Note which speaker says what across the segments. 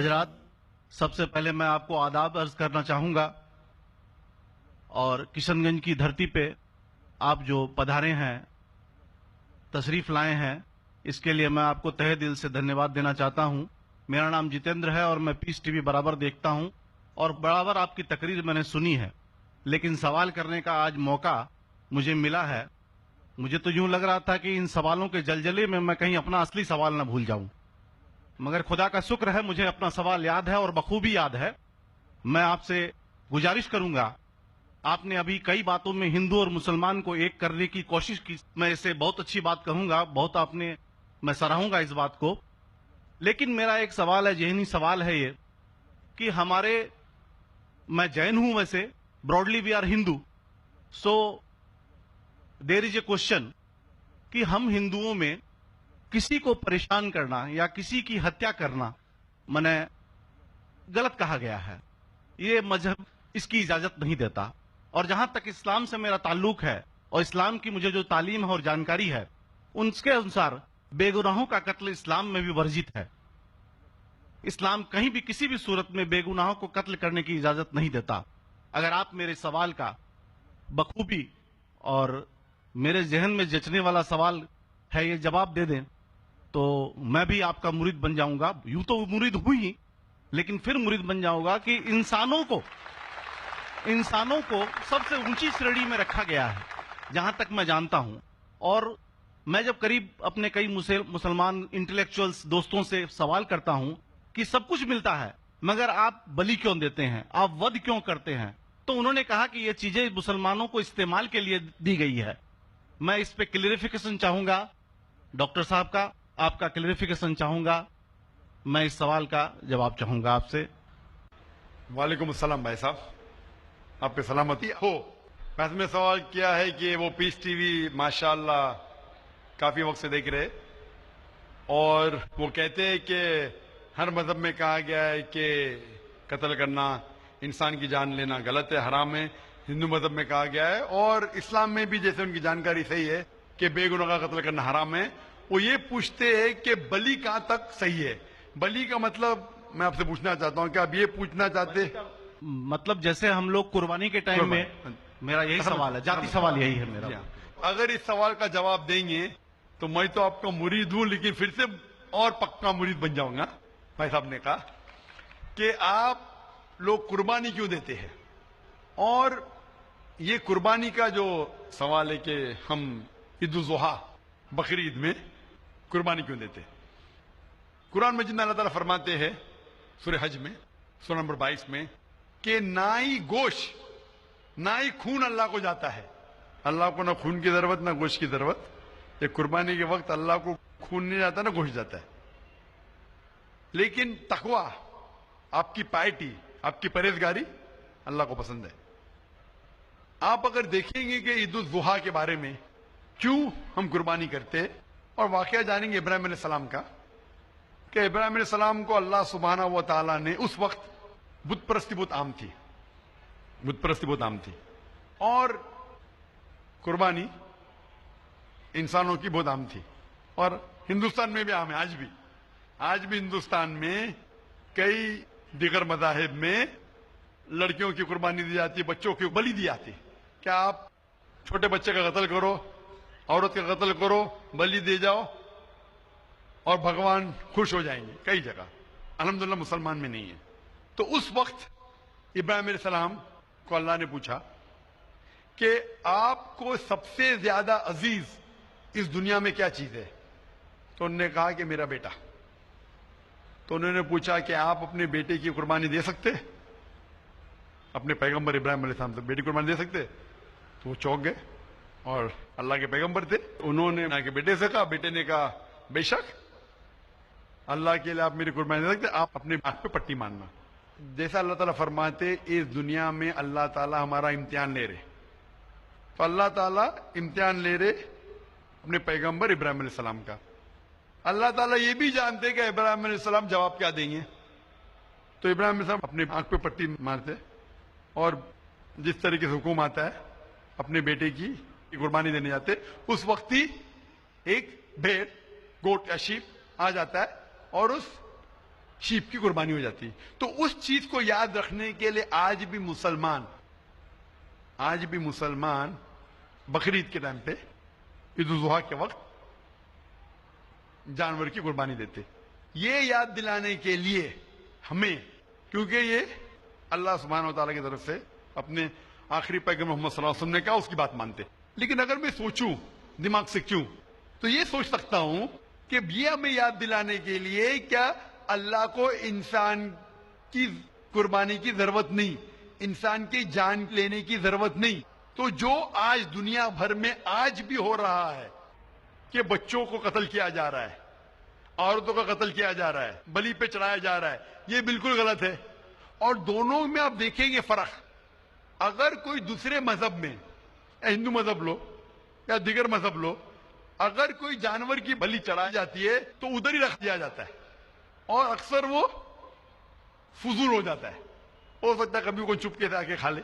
Speaker 1: حضرات، سب سے پہلے میں آپ کو آداب عرض کرنا چاہوں گا، اور کشن گنج کی دھرتی پہ آپ جو پدھارے ہیں، تشریف لائے ہیں، اس کے لیے میں آپ کو تہہ دل سے دھنیہ واد دینا چاہتا ہوں۔ میرا نام جتیندر ہے اور میں پیس ٹی وی برابر دیکھتا ہوں اور برابر آپ کی تقریر میں نے سنی ہے، لیکن سوال کرنے کا آج موقع مجھے ملا ہے۔ مجھے تو یوں لگ رہا تھا کہ ان سوالوں کے جلجلے میں کہیں اپنا اصلی سوال نہ بھول جاؤں، مگر خدا کا شکر ہے مجھے اپنا سوال یاد ہے اور بخوبی یاد ہے۔ میں آپ سے گزارش کروں گا، آپ نے ابھی کئی باتوں میں ہندو اور مسلمان کو ایک کرنے کی کوشش کی، میں اسے بہت اچھی بات کہوں گا، بہت میں سراہوں گا اس بات کو، لیکن میرا ایک سوال ہے، ذہنی سوال ہے یہ کہ میں جین ہوں، ویسے broadly we are Hindu, so there is a question کہ ہم ہندوؤں میں کسی کو پریشان کرنا یا کسی کی ہتیا کرنا غلط کہا گیا ہے، یہ مذہب اس کی اجازت نہیں دیتا، اور جہاں تک اسلام سے میرا تعلق ہے اور اسلام کی مجھے جو تعلیم ہے اور جانکاری ہے، ان کے انسار بے گناہوں کا قتل اسلام میں بھی ورجت ہے۔ اسلام کہیں بھی کسی بھی صورت میں بے گناہوں کو قتل کرنے کی اجازت نہیں دیتا۔ اگر آپ میرے سوال کا بخوبی اور میرے ذہن میں جچنے والا سوال ہے یہ جواب دے دیں تو میں بھی آپ کا مرید بن جاؤں گا، یوں تو مرید ہوں ہی، لیکن پھر مرید بن جاؤں گا کہ انسانوں کو سب سے اونچی شریڑی میں رکھا گیا ہے جہاں تک میں جانتا ہوں۔ اور میں جب قریب اپنے کئی مسلمان انٹلیکچوئلز دوستوں سے سوال کرتا ہوں کہ سب کچھ ملتا ہے مگر آپ بلی کیوں دیتے ہیں، آپ ود کیوں کرتے ہیں، تو انہوں نے کہا کہ یہ چیزیں مسلمانوں کو استعمال کے لیے دی گئی ہے۔ میں اس پہ کلیریفیکیشن چاہوں گا، ڈاکٹر صاحب کا آپ کا کلیریفیکیشن چاہوں گا، میں اس سوال کا جواب چاہوں گا آپ سے۔
Speaker 2: وعلیکم السلام بھائی صاحب، آپ پہ سلامتی ہو۔ میں نے سوال کیا ہے کہ وہ پیس ٹی وی ماشاءاللہ کافی وقت سے دیکھ رہے، اور وہ کہتے ہیں کہ ہر مذہب میں کہا گیا ہے کہ قتل کرنا، انسان کی جان لینا غلط ہے، حرام ہے۔ ہندو مذہب میں کہا گیا ہے اور اسلام میں بھی، جیسے ان کی جانکاری صحیح ہے کہ بے گناہ کا قتل کرنا حرام ہے۔ وہ یہ پوچھتے ہیں کہ بلی کہاں تک صحیح ہے؟ بلی کا مطلب میں آپ سے پوچھنا چاہتا ہوں کہ آپ یہ پوچھنا چاہتے ہیں؟
Speaker 1: مطلب جیسے ہم لوگ قربانی کے ٹائم میں، میرا یہی سوال ہے، ذاتی سوال یہی ہے میرا۔
Speaker 2: اگر اس سوال کا جواب دیں گے تو میں تو آپ کا مرید ہوں، لیکن پھر سے اور پکا مرید بن جاؤں گا۔ بھائی صاحب نے کہا کہ آپ لوگ قربانی کیوں دیتے ہیں، اور یہ قربانی کا جو سوال ہے کہ ہم عید الاضحیٰ بقرعید میں قربانی کیوں دیتے ہیں، قرآن مجید میں اللہ تعالیٰ فرماتے ہیں سورہ حج میں سورہ نمبر 22 میں کہ نہ ہی گوشت نہ ہی خون اللہ کو جاتا ہے۔ اللہ کو نہ خون کی ضرورت نہ گوشت کی ضرورت۔ یہ قربانی کے وقت اللہ کو خون نہیں جاتا نہ گوشت جاتا ہے، لیکن تقویٰ، آپ کی پائٹی، آپ کی پرہیزگاری اللہ کو پسند ہے۔ آپ اگر دیکھیں گے کہ عید الاضحیٰ کے بارے میں کیوں ہم قربانی کرتے، اور واقعہ جانیں گے ابراہیم علیہ السلام کا، کہ ابراہیم علیہ السلام کو اللہ سبحانہ و تعالیٰ نے، اس وقت بت پرستی بہت عام تھی، بت پرستی بہت عام تھی، اور قربانی انسانوں کی بہت عام تھی، اور ہندوستان میں بھی عام ہے آج بھی ہندوستان میں کئی دیگر مذاہب میں لڑکیوں کی قربانی دی جاتی ہے، بچوں کی بلی دی جاتی۔ کیا آپ چھوٹے بچے کا قتل کرو، عورت کا قتل کرو، بلی دے جاؤ اور بھگوان خوش ہو جائیں گے؟ کئی جگہ، الحمدللہ مسلمان میں نہیں ہے۔ تو اس وقت ابراہیم علیہ السلام کو اللہ نے پوچھا کہ آپ کو سب سے زیادہ عزیز اس دنیا میں کیا چیز ہے؟ تو انہوں نے کہا کہ میرا بیٹا۔ تو انہوں نے پوچھا کہ آپ اپنے بیٹے کی قربانی دے سکتے، اپنے پیغمبر ابراہیم علیہ السلام سے بیٹی قربانی دے سکتے؟ تو وہ چونک گئے، اور اللہ کے پیغمبر تھے، انہوں نے کے بیٹے سے کہا، بیٹے نے کہا بے شک اللہ کے لیے آپ میری قربانی دے سکتے، آپ اپنے ہاتھ پہ پٹی ماننا۔ جیسا اللہ تعالیٰ فرماتے اس دنیا میں اللہ تعالیٰ ہمارا امتحان لے رہے، تو اللہ تعالیٰ امتحان لے رہے اپنے پیغمبر ابراہیم علیہ السلام کا۔ اللہ تعالیٰ یہ بھی جانتے کہ ابراہیم علیہ السلام جواب کیا دیں گے، تو ابراہیم علیہ السلام اپنے آنکھ پہ پٹی مارتے، اور جس طریقے سے حکم آتا ہے اپنے بیٹے کی قربانی دینے جاتے، اس وقت ہی ایک بھیڑ، گوٹ یا شیپ آ جاتا ہے، اور اس شیپ کی قربانی ہو جاتی. تو اس چیز کو یاد رکھنے کے لیے آج بھی مسلمان بقرعید کے ٹائم پہ عید الاضحیٰ کے وقت جانور کی قربانی دیتے. یہ یاد دلانے کے لیے ہمیں، کیونکہ یہ اللہ سبحانہ و تعالیٰ کی طرف سے اپنے آخری پیغمبر محمد صلی اللہ علیہ وسلم نے کہا، اس کی بات مانتے. لیکن اگر میں سوچوں دماغ سے کیوں، تو یہ سوچ سکتا ہوں کہ یہ ہمیں یاد دلانے کے لیے کیا اللہ کو انسان کی قربانی کی ضرورت نہیں، انسان کی جان لینے کی ضرورت نہیں. تو جو آج دنیا بھر میں آج بھی ہو رہا ہے کہ بچوں کو قتل کیا جا رہا ہے، عورتوں کا قتل کیا جا رہا ہے، بلی پہ چڑھایا جا رہا ہے، یہ بالکل غلط ہے. اور دونوں میں آپ دیکھیں گے فرق. اگر کوئی دوسرے مذہب میں، ہندو مذہب لو یا دیگر مذہب لو، اگر کوئی جانور کی بلی چڑھائی جاتی ہے تو ادھر ہی رکھ دیا جاتا ہے اور اکثر وہ فضول ہو جاتا ہے. ہو سکتا ہے کبھی کوئی چپ کے سے آ کے کھا لے.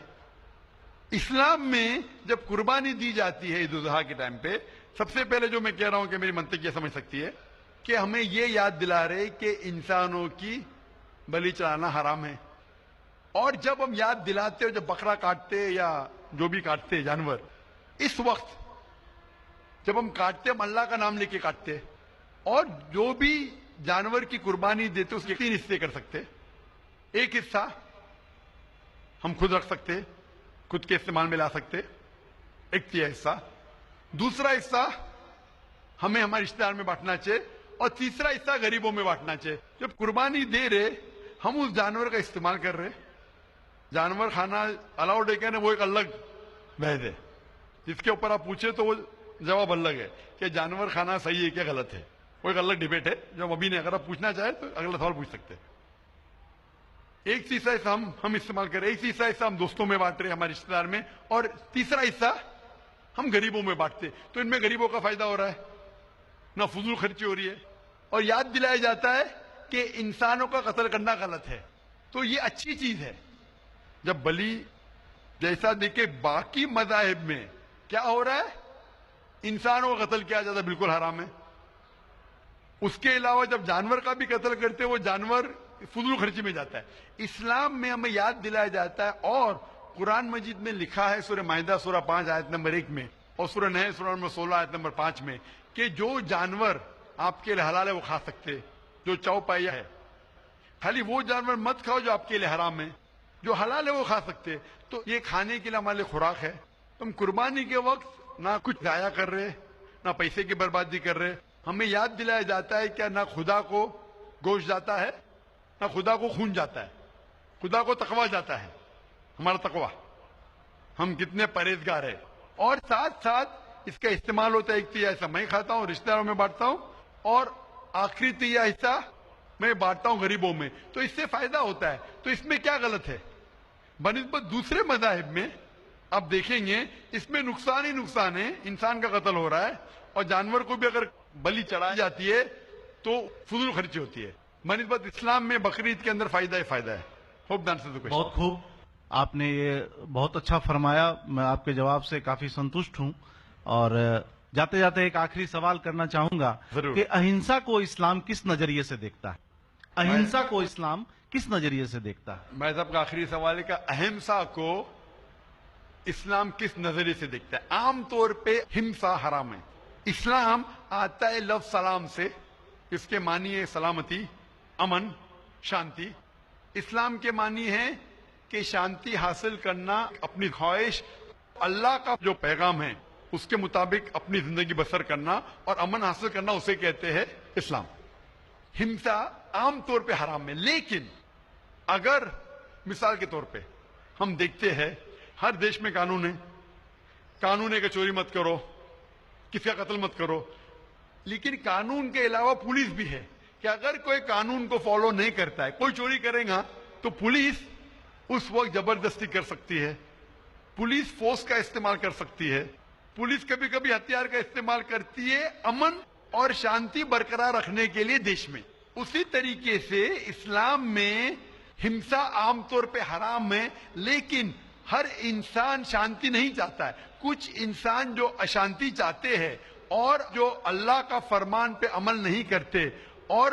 Speaker 2: اسلام میں جب قربانی دی جاتی ہے عید الاضحیٰ کے ٹائم پہ، سب سے پہلے جو میں کہہ رہا ہوں کہ میری منطق یہ سمجھ سکتی ہے کہ ہمیں یہ یاد دلا رہے کہ انسانوں کی بلی چڑھانا حرام ہے. اور جب ہم یاد دلاتے ہو، جب بکرا کاٹتے یا جو بھی کاٹتے جانور، اس وقت جب ہم کاٹتے ہم اللہ کا نام لے کے کاٹتے. اور جو بھی جانور کی قربانی دیتے اس کے 3 حصے کر سکتے. ایک حصہ ہم خود رکھ سکتے، خود کے استعمال میں لا سکتے، ایک 3 حصہ. دوسرا حصہ ہمیں ہمارے رشتے دار میں بانٹنا چاہیے، اور تیسرا حصہ غریبوں میں بانٹنا چاہیے. جب قربانی دے رہے ہم اس جانور کا استعمال کر رہے. جانور کھانا الاؤڈ ہے کہ نہیں وہ ایک الگ بحث ہے، جس کے اوپر آپ پوچھے تو وہ جواب الگ ہے کہ جانور کھانا صحیح ہے کیا غلط ہے، وہ ایک الگ ڈیبیٹ ہے جو ابھی نہیں. اگر آپ پوچھنا چاہیں تو اگلا سوال پوچھ سکتے. ایک تیسرا حصہ ہم استعمال کر رہے، ایک تیسرا حصہ ہم دوستوں میں بانٹ رہے ہمارے رشتے دار میں، اور تیسرا حصہ ہم غریبوں میں بانٹتے. تو ان میں غریبوں کا فائدہ ہو رہا ہے، نہ فضول خرچی ہو رہی ہے، اور یاد دلایا جاتا ہے کہ انسانوں کا قتل کرنا غلط ہے. تو یہ اچھی چیز ہے. جب بلی جیسا دیکھے باقی مذاہب میں کیا ہو رہا ہے، انسانوں کا قتل کیا جاتا ہے، بالکل حرام ہے. اس کے علاوہ جب جانور کا بھی قتل کرتے وہ جانور فضول خرچی میں جاتا ہے. اسلام میں ہمیں یاد دلایا جاتا ہے، اور قرآن مجید میں لکھا ہے سورہ مائدہ سورہ 5 آیت نمبر 1 میں، اور سورہ نحل سورہ نمبر 16 آیت نمبر 5 میں، کہ جو جانور آپ کے لیے حلال ہے وہ کھا سکتے. جو چوپائیا ہے، خالی وہ جانور مت کھاؤ جو آپ کے لیے حرام ہے. جو حلال ہے وہ کھا سکتے. تو یہ کھانے کے لیے ہمارے لیے خوراک ہے. تم قربانی کے وقت نہ کچھ ضائع کر رہے، نہ پیسے کی بربادی کر رہے. ہمیں یاد دلایا جاتا ہے کہ نہ خدا کو گوشت جاتا ہے، نہ خدا کو خون جاتا ہے، خدا کو تقویٰ جاتا ہے. ہمارا تقویٰ، ہم کتنے پرہیزگار ہیں. اور ساتھ ساتھ اس کا استعمال ہوتا ہے. ایک تیسرا حصہ میں کھاتا ہوں، رشتہ داروں میں بانٹتا ہوں، اور آخری تیسرا حصہ میں بانٹتا ہوں غریبوں میں. تو اس سے فائدہ ہوتا ہے. تو اس میں کیا غلط ہے؟ بنسبت دوسرے مذاہب میں آپ دیکھیں گے اس میں نقصان ہی نقصان ہے. انسان کا قتل ہو رہا ہے، اور جانور کو بھی اگر بلی چڑھائی جاتی ہے تو فضول خرچی ہوتی ہے. بنسبت اسلام میں بقرعید کے اندر فائدہ ہی فائدہ ہے. ہوپ دان سے
Speaker 1: بہت خوب، آپ نے یہ بہت اچھا فرمایا. میں آپ کے جواب سے کافی سنتشٹ ہوں. اور جاتے جاتے ایک آخری سوال کرنا چاہوں گا
Speaker 2: ضرور.
Speaker 1: کہ اہنسا کو اسلام کس نظریے سے دیکھتا ہے؟ اہنسا کو اسلام کس نظریے سے دیکھتا ہے؟
Speaker 2: میں صاحب کا آخری سوال ہے کہ اہمسا کو اسلام کس نظریے سے دیکھتا ہے؟ عام طور پہ ہمسا حرام ہے. اسلام آتا ہے لفظ سلام سے. اس کے معنی ہے سلامتی، امن، شانتی. اسلام کے معنی ہے کہ شانتی حاصل کرنا، اپنی خواہش، اللہ کا جو پیغام ہے اس کے مطابق اپنی زندگی بسر کرنا اور امن حاصل کرنا، اسے کہتے ہیں اسلام. ہمسا عام طور پہ حرام ہے. لیکن اگر مثال کے طور پہ ہم دیکھتے ہیں ہر دیش میں قانون ہے، قانون ہے کہ چوری مت کرو، کسی کا قتل مت کرو. لیکن قانون کے علاوہ پولیس بھی ہے کہ اگر کوئی قانون کو فالو نہیں کرتا ہے، کوئی چوری کرے گا تو پولیس اس وقت زبردستی کر سکتی ہے، پولیس فورس کا استعمال کر سکتی ہے، پولیس کبھی کبھی ہتھیار کا استعمال کرتی ہے امن اور شانتی برقرار رکھنے کے لیے دیش میں. اسی طریقے سے اسلام میں ہمسا عام طور پہ حرام ہے. لیکن ہر انسان شانتی نہیں چاہتا ہے. کچھ انسان جو اشانتی چاہتے ہیں اور جو اللہ کا فرمان پہ عمل نہیں کرتے اور